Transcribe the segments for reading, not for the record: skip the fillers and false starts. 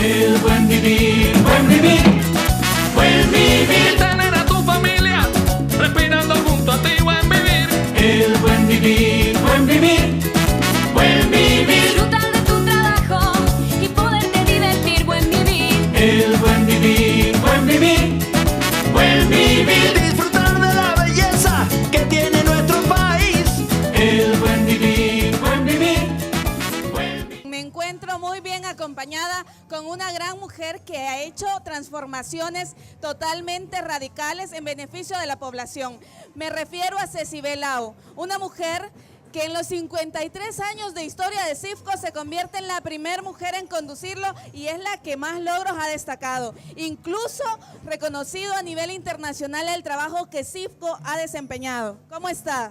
El buen vivir, buen vivir, buen vivir. Tener a tu familia respirando junto a ti, buen vivir. El buen vivir, buen vivir, buen vivir. Disfrutar de tu trabajo y poderte divertir, buen vivir. El buen vivir, buen vivir, buen vivir. Disfrutar de la belleza que tiene nuestro país. El buen vivir, buen vivir, buen vivir. Me encuentro muy bien acompañada con una gran mujer que ha hecho transformaciones totalmente radicales en beneficio de la población. Me refiero a Cecibel Lao, una mujer que en los 53 años de historia de CIFCO se convierte en la primera mujer en conducirlo y es la que más logros ha destacado. Incluso reconocido a nivel internacional el trabajo que CIFCO ha desempeñado. ¿Cómo está?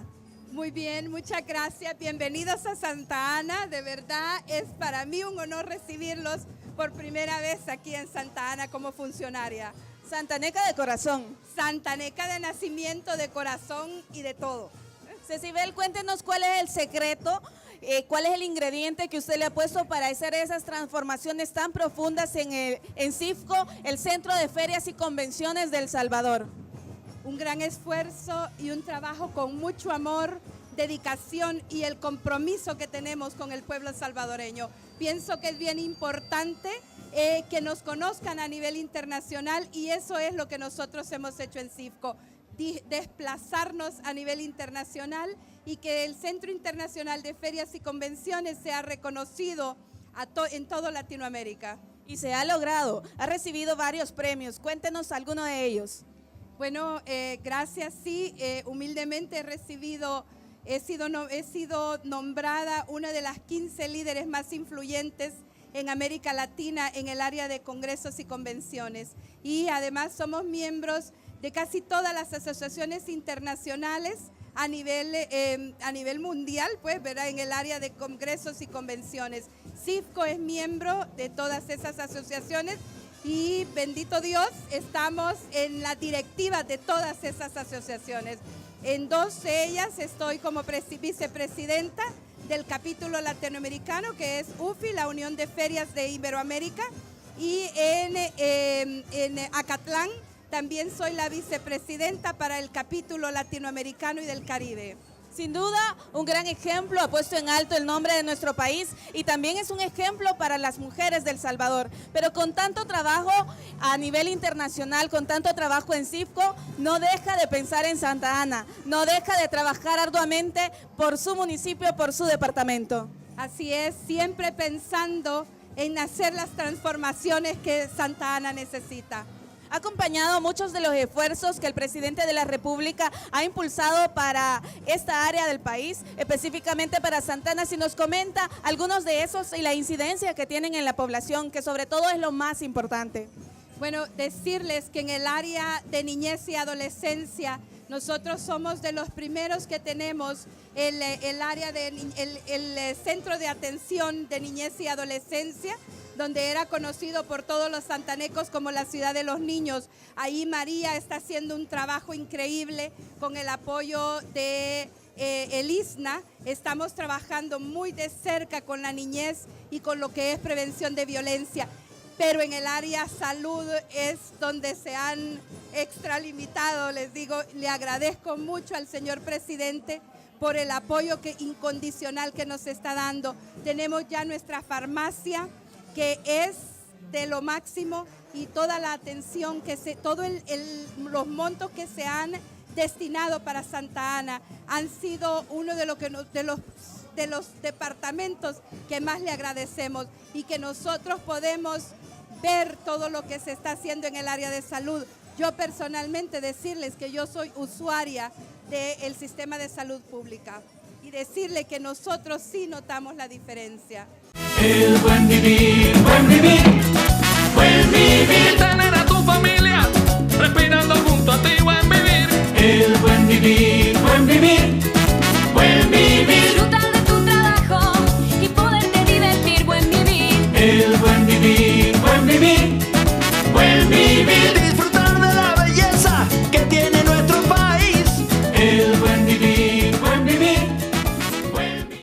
Muy bien, muchas gracias. Bienvenidos a Santa Ana. De verdad es para mí un honor recibirlos por primera vez aquí en Santa Ana como funcionaria. Santaneca de corazón. Santaneca de nacimiento, de corazón y de todo. Cecibel, cuéntenos cuál es el secreto, cuál es el ingrediente que usted le ha puesto para hacer esas transformaciones tan profundas en CIFCO, el Centro de Ferias y Convenciones de El Salvador. Un gran esfuerzo y un trabajo con mucho amor, dedicación y el compromiso que tenemos con el pueblo salvadoreño. Pienso que es bien importante que nos conozcan a nivel internacional y eso es lo que nosotros hemos hecho en CIFCO, desplazarnos a nivel internacional y que el Centro Internacional de Ferias y Convenciones sea reconocido en toda Latinoamérica. Y se ha logrado, ha recibido varios premios, cuéntenos alguno de ellos. Bueno, gracias, sí, humildemente he sido nombrada una de las 15 líderes más influyentes en América Latina en el área de congresos y convenciones. Y además somos miembros de casi todas las asociaciones internacionales a nivel mundial, pues, ¿verdad? En el área de congresos y convenciones. CIFCO es miembro de todas esas asociaciones y bendito Dios, estamos en la directiva de todas esas asociaciones. En dos de ellas estoy como vicepresidenta del capítulo latinoamericano, que es UFI, la Unión de Ferias de Iberoamérica, y en Acatlán también soy la vicepresidenta para el capítulo latinoamericano y del Caribe. Sin duda, un gran ejemplo, ha puesto en alto el nombre de nuestro país y también es un ejemplo para las mujeres de El Salvador. Pero con tanto trabajo a nivel internacional, con tanto trabajo en CIFCO, no deja de pensar en Santa Ana, no deja de trabajar arduamente por su municipio, por su departamento. Así es, siempre pensando en hacer las transformaciones que Santa Ana necesita. Ha acompañado muchos de los esfuerzos que el presidente de la República ha impulsado para esta área del país, específicamente para Santa Ana. Si nos comenta algunos de esos y la incidencia que tienen en la población, que sobre todo es lo más importante. Bueno, decirles que en el área de niñez y adolescencia, nosotros somos de los primeros que tenemos el área el centro de atención de niñez y adolescencia, donde era conocido por todos los santanecos como la ciudad de los niños. Ahí María está haciendo un trabajo increíble con el apoyo de el ISNA. Estamos trabajando muy de cerca con la niñez y con lo que es prevención de violencia. Pero en el área salud es donde se han extralimitado. Les digo, le agradezco mucho al señor presidente por el apoyo incondicional que nos está dando. Tenemos ya nuestra farmacia, que es de lo máximo, y toda la atención, los montos que se han destinado para Santa Ana han sido uno de los departamentos que más le agradecemos, y que nosotros podemos ver todo lo que se está haciendo en el área de salud. Yo personalmente decirles que yo soy usuaria del sistema de salud pública y decirle que nosotros sí notamos la diferencia. El buen vivir, buen vivir.